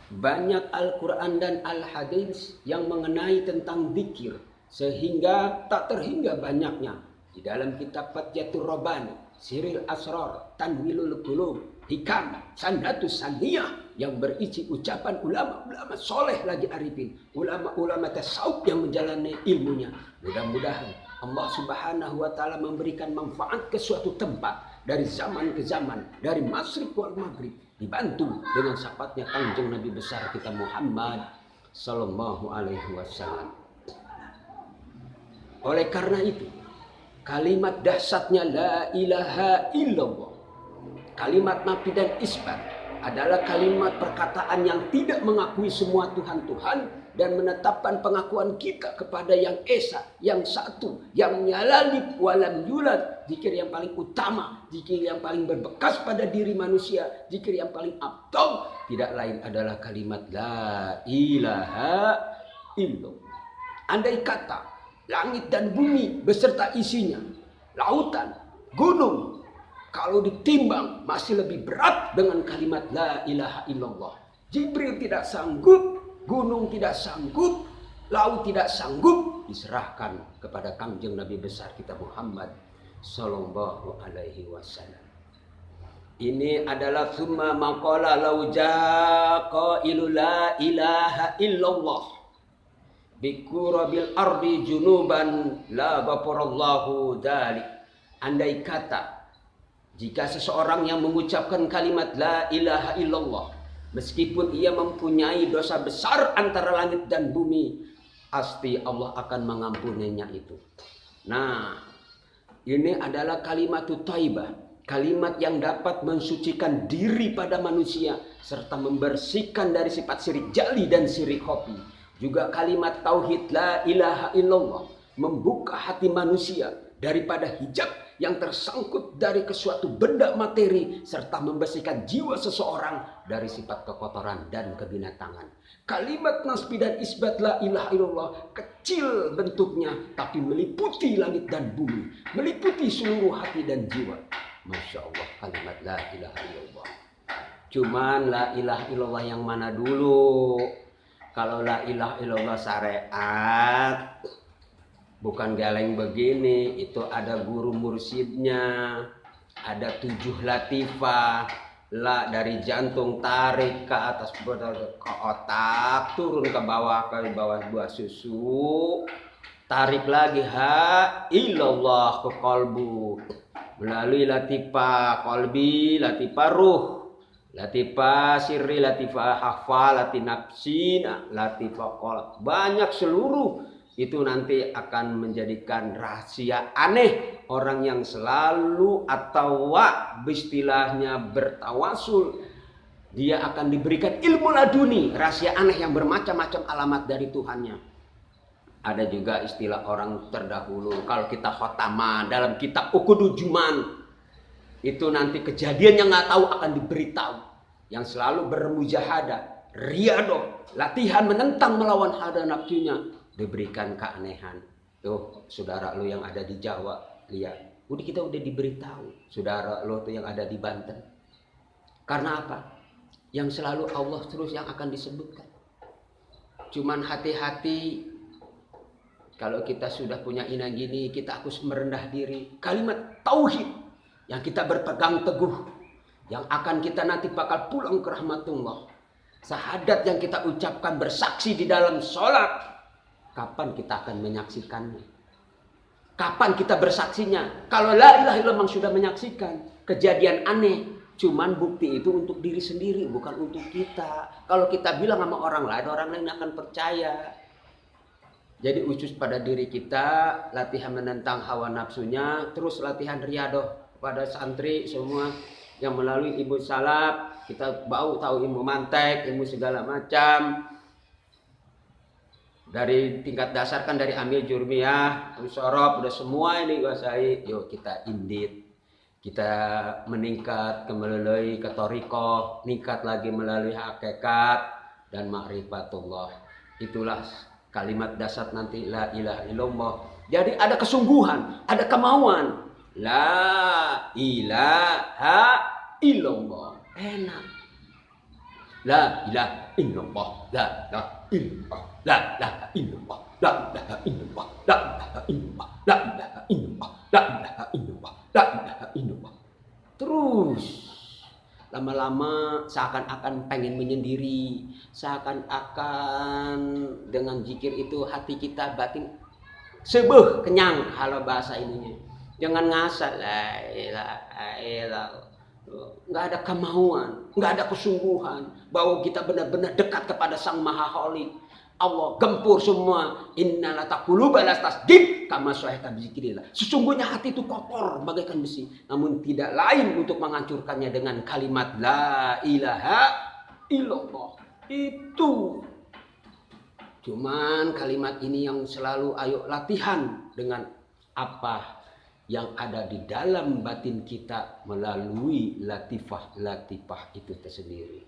Banyak Al-Quran dan Al-Hadis yang mengenai tentang zikir, sehingga tak terhingga banyaknya. Di dalam kitab Fatyatur Rabbani, Siril Asrar, Tanwilul Qulub, Hikam, Sandatus Saniyah yang berisi ucapan ulama-ulama soleh lagi arifin, ulama-ulama tasawuf yang menjalani ilmunya. Mudah-mudahan Allah Subhanahu wa taala memberikan manfaat ke suatu tempat dari zaman ke zaman, dari masyriq wal maghrib, dibantu dengan syafaatnya kanjeng Nabi besar kita Muhammad sallallahu alaihi wasallam. Oleh karena itu, kalimat dahsyatnya la ilaha illallah, kalimat nafi dan isbat, adalah kalimat perkataan yang tidak mengakui semua Tuhan-Tuhan dan menetapkan pengakuan kita kepada yang esa, yang satu, yang yalalib walam yulad. Zikir yang paling utama, zikir yang paling berbekas pada diri manusia, zikir yang paling abdal tidak lain adalah kalimat la ilaha illallah. Andai kata langit dan bumi beserta isinya, lautan, gunung, kalau ditimbang masih lebih berat dengan kalimat la ilaha illallah. Jibril tidak sanggup, gunung tidak sanggup, laut tidak sanggup, diserahkan kepada kanjeng Nabi besar kita Muhammad sallallahu alaihi wasallam. Ini adalah summa maqala lau jaqailu la ilaha illallah bikurabil ardi junuban la ghafarallahu dzalik. Andai kata jika seseorang yang mengucapkan kalimat la ilaha illallah, meskipun ia mempunyai dosa besar antara langit dan bumi, pasti Allah akan mengampuninya itu. Nah, ini adalah kalimat thayyibah, kalimat yang dapat mensucikan diri pada manusia serta membersihkan dari sifat syirik jali dan syirik khafi. Juga kalimat tauhid la ilaha illallah membuka hati manusia daripada hijab yang tersangkut dari suatu benda materi serta membersihkan jiwa seseorang dari sifat kekotoran dan kebinatangan. Kalimat nasbi dan isbat la ilaha illallah kecil bentuknya tapi meliputi langit dan bumi, meliputi seluruh hati dan jiwa. Masya Allah, kalimat la ilaha illallah. Cuman la ilaha illallah yang mana dulu? Kalau la ilaha illallah syariat, bukan galeng begini, itu ada guru mursyidnya, ada 7 latifah, la dari jantung tarik ke atas ke otak, turun ke bawah buah susu, tarik lagi ha illallah ke kalbu, melalui latifah kalbi, latifah ruh, latifah sirri, latifah hafal, latifah nafsi, latifah qalb, banyak seluruh. Itu nanti akan menjadikan rahasia aneh orang yang selalu atau istilahnya bertawasul. Dia akan diberikan ilmu laduni, rahasia aneh yang bermacam-macam alamat dari Tuhannya. Ada juga istilah orang terdahulu, kalau kita khotamah dalam kitab Ukudujuman, itu nanti kejadian yang nggak tahu akan diberitahu. Yang selalu bermujahadah, riadoh, latihan menentang melawan hawa nafsunya, diberikan keanehan. Tuh saudara lu yang ada di Jawa, lihat, kita udah diberitahu. Saudara lu tuh yang ada di Banten. Karena apa? Yang selalu Allah terus yang akan disebutkan. Cuman hati-hati, kalau kita sudah punya ina gini, kita harus merendah diri. Kalimat tauhid yang kita berpegang teguh, yang akan kita nanti bakal pulang ke rahmatullah. Syahadat yang kita ucapkan bersaksi di dalam sholat, kapan kita akan menyaksikannya? Kapan kita bersaksinya? Kalau la ilaha illallah memang sudah menyaksikan kejadian aneh, cuman bukti itu untuk diri sendiri, bukan untuk kita. Kalau kita bilang sama orang lain akan percaya. Jadi usus pada diri kita, latihan menentang hawa nafsunya, terus latihan riadoh pada santri semua yang melalui ilmu salaf, kita tahu ilmu mantek, ilmu segala macam. Dari tingkat dasar kan dari amil jurmiyah, musorob, udah semua ini kuasai. Yuk kita indit, kita meningkat melalui ke thariqah, meningkat lagi melalui hakikat dan ma'rifatullah. Itulah kalimat dasar nanti la ilaha illallah. Jadi ada kesungguhan, ada kemauan. La ilaha illallah. Enak. La ilaha illallah, la ilaha illallah, la ilaha illallah, la ilaha illallah, la ilaha illallah, la ilaha illallah, la ilaha illallah, la ilaha illallah. Terus lama-lama seakan-akan pengen menyendiri, seakan-akan dengan zikir itu hati kita batin sebeh kenyang, kalau bahasa ininya. Jangan ngasal la ilaha illallah. Nggak ada kemauan, nggak ada kesungguhan bahwa kita benar-benar dekat kepada Sang Maha Khalik. Allah gempur semua. Innala taquluba lastasdib kama sahihka bizikrillah. Sesungguhnya hati itu kotor bagaikan besi, namun tidak lain untuk menghancurkannya dengan kalimat la ilaha illallah. Itu cuman kalimat ini yang selalu ayo latihan dengan apa yang ada di dalam batin kita melalui latifah-latifah itu tersendiri.